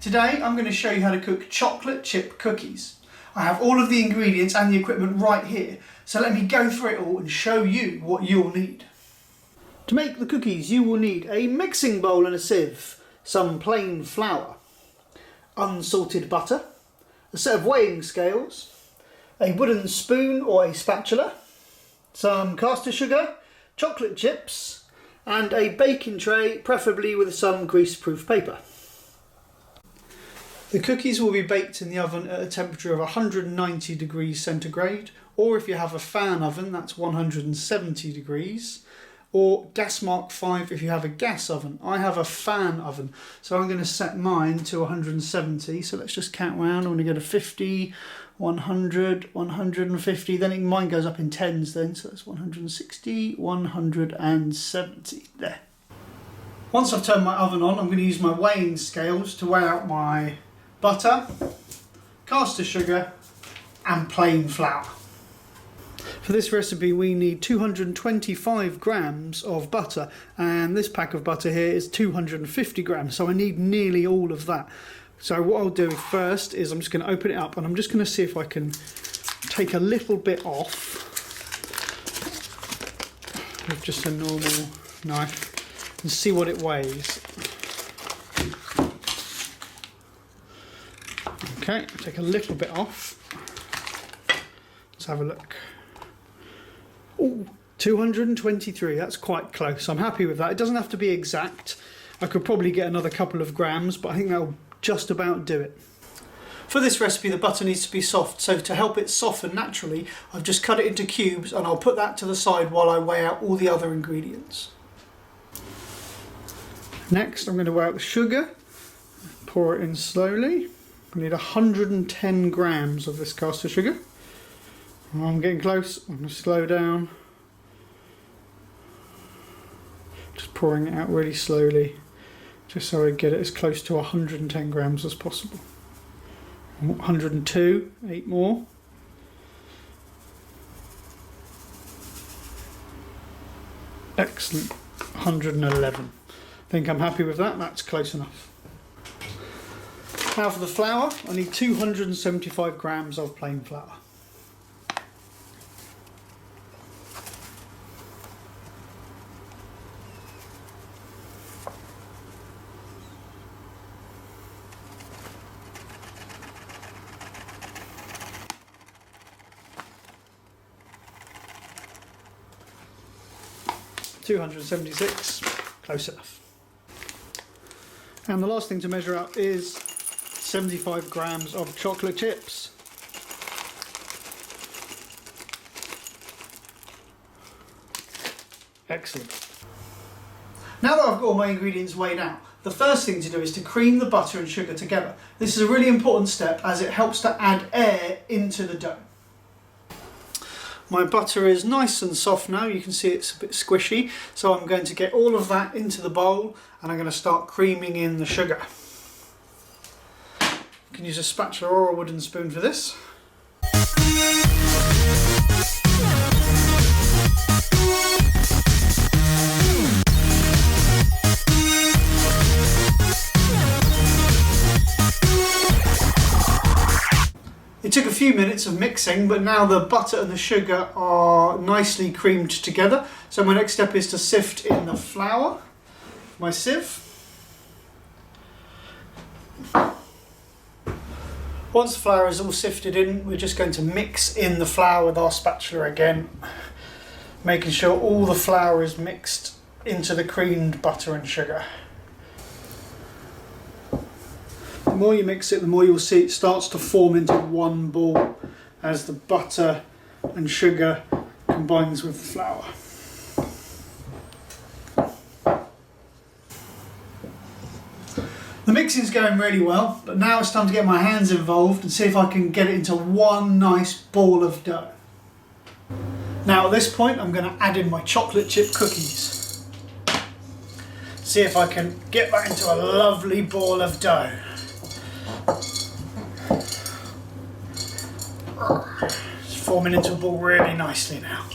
Today I'm going to show you how to cook chocolate chip cookies. I have all of the ingredients and the equipment right here, so let me go through it all and show you what you'll need. To make the cookies you will need a mixing bowl and a sieve, some plain flour, unsalted butter, a set of weighing scales, a wooden spoon or a spatula, some caster sugar, chocolate chips, and a baking tray, preferably with some greaseproof paper. The cookies will be baked in the oven at a temperature of 190 degrees centigrade, or if you have a fan oven, that's 170 degrees, or gas mark 5 if you have a gas oven. I have a fan oven, so I'm going to set mine to 170. So let's just count round. I'm going to go to 50, 100, 150, then mine goes up in tens then, so that's 160, 170, there. Once I've turned my oven on, I'm going to use my weighing scales to weigh out my butter, caster sugar and plain flour. For this recipe we need 225 grams of butter, and this pack of butter here is 250 grams, so I need nearly all of that. So what I'll do first is I'm just going to open it up and I'm just going to see if I can take a little bit off with just a normal knife and see what it weighs. Okay, take a little bit off. Let's have a look. Oh, 223, that's quite close. I'm happy with that. It doesn't have to be exact. I could probably get another couple of grams, but I think that'll just about do it. For this recipe the butter needs to be soft, so to help it soften naturally I've just cut it into cubes and I'll put that to the side while I weigh out all the other ingredients. Next I'm going to weigh out the sugar, pour it in slowly. I need 110 grams of this caster sugar. I'm getting close, I'm going to slow down. Just pouring it out really slowly, just so I get it as close to 110 grams as possible. 102, 8 more. Excellent, 111. I think I'm happy with that, that's close enough. Now for the flour, I need 275 grams of plain flour. $276, close enough. And the last thing to measure up is 75 grams of chocolate chips. Excellent. Now that I've got all my ingredients weighed out, the first thing to do is to cream the butter and sugar together. This is a really important step as it helps to add air into the dough. My butter is nice and soft now, you can see it's a bit squishy, so I'm going to get all of that into the bowl and I'm going to start creaming in the sugar. You can use a spatula or a wooden spoon for this. It took a few minutes of mixing, but now the butter and the sugar are nicely creamed together. So my next step is to sift in the flour, my sieve. Once the flour is all sifted in, we're just going to mix in the flour with our spatula again, making sure all the flour is mixed into the creamed butter and sugar. The more you mix it, the more you'll see it starts to form into one ball as the butter and sugar combines with the flour. The mixing's going really well, but now it's time to get my hands involved and see if I can get it into one nice ball of dough. Now at this point I'm going to add in my chocolate chip cookies. See if I can get that into a lovely ball of dough. It's forming into a ball really nicely now.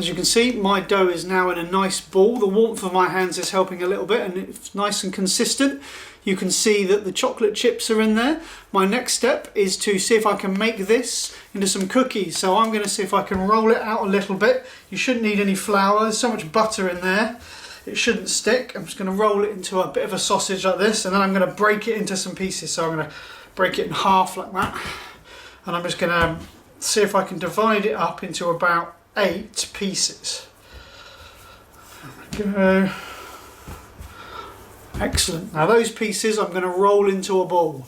As you can see, my dough is now in a nice ball. The warmth of my hands is helping a little bit and it's nice and consistent. You can see that the chocolate chips are in there. My next step is to see if I can make this into some cookies. So I'm going to see if I can roll it out a little bit. You shouldn't need any flour. There's so much butter in there. It shouldn't stick. I'm just going to roll it into a bit of a sausage like this, and then I'm going to break it into some pieces. So I'm going to break it in half like that. And I'm just going to see if I can divide it up into about 8 pieces. There we go. Excellent. Now those pieces I'm going to roll into a ball.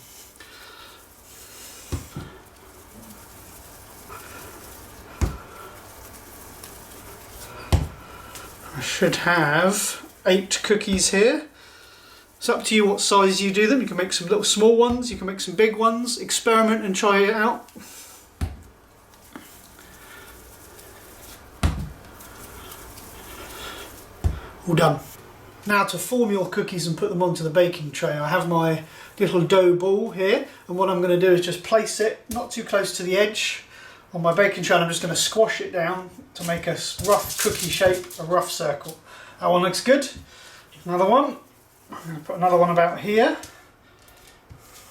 I should have 8 cookies here. It's up to you what size you do them. You can make some little small ones, you can make some big ones. Experiment and try it out. All done. Now to form your cookies and put them onto the baking tray, I have my little dough ball here, and what I'm going to do is just place it not too close to the edge on my baking tray, and I'm just going to squash it down to make a rough cookie shape, a rough circle. That one looks good. Another one. I'm going to put another one about here.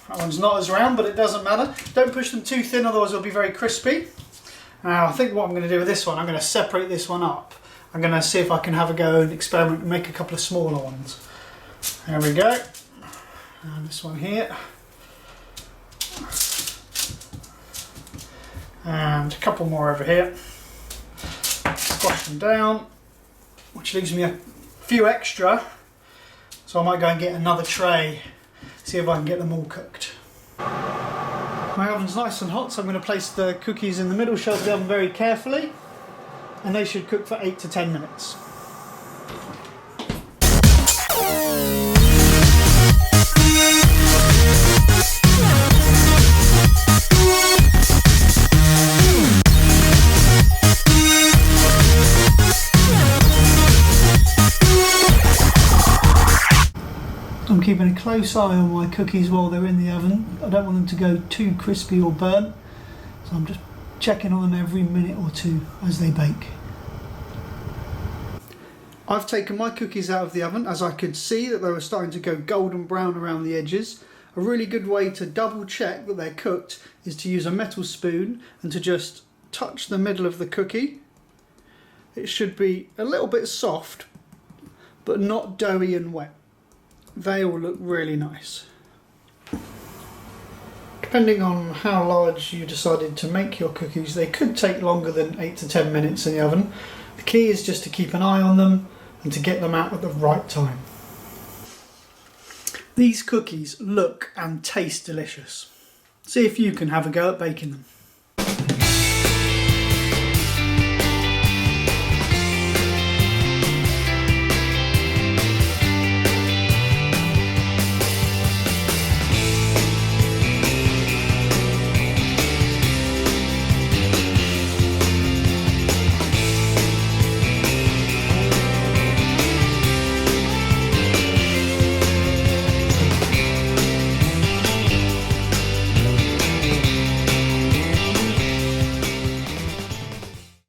That one's not as round, but it doesn't matter. Don't push them too thin, otherwise they'll be very crispy. Now I think what I'm going to do with this one, I'm going to separate this one up. I'm going to see if I can have a go and experiment and make a couple of smaller ones. There we go. And this one here. And a couple more over here. Squash them down, which leaves me a few extra. So I might go and get another tray, see if I can get them all cooked. My oven's nice and hot, so I'm going to place the cookies in the middle shelf of the oven very carefully. And they should cook for 8 to 10 minutes. I'm keeping a close eye on my cookies while they're in the oven. I don't want them to go too crispy or burnt, so I'm just checking on them every minute or two as they bake. I've taken my cookies out of the oven as I could see that they were starting to go golden brown around the edges. A really good way to double check that they're cooked is to use a metal spoon and to just touch the middle of the cookie. It should be a little bit soft but not doughy and wet. They all look really nice. Depending on how large you decided to make your cookies, they could take longer than 8 to 10 minutes in the oven. The key is just to keep an eye on them and to get them out at the right time. These cookies look and taste delicious. See if you can have a go at baking them.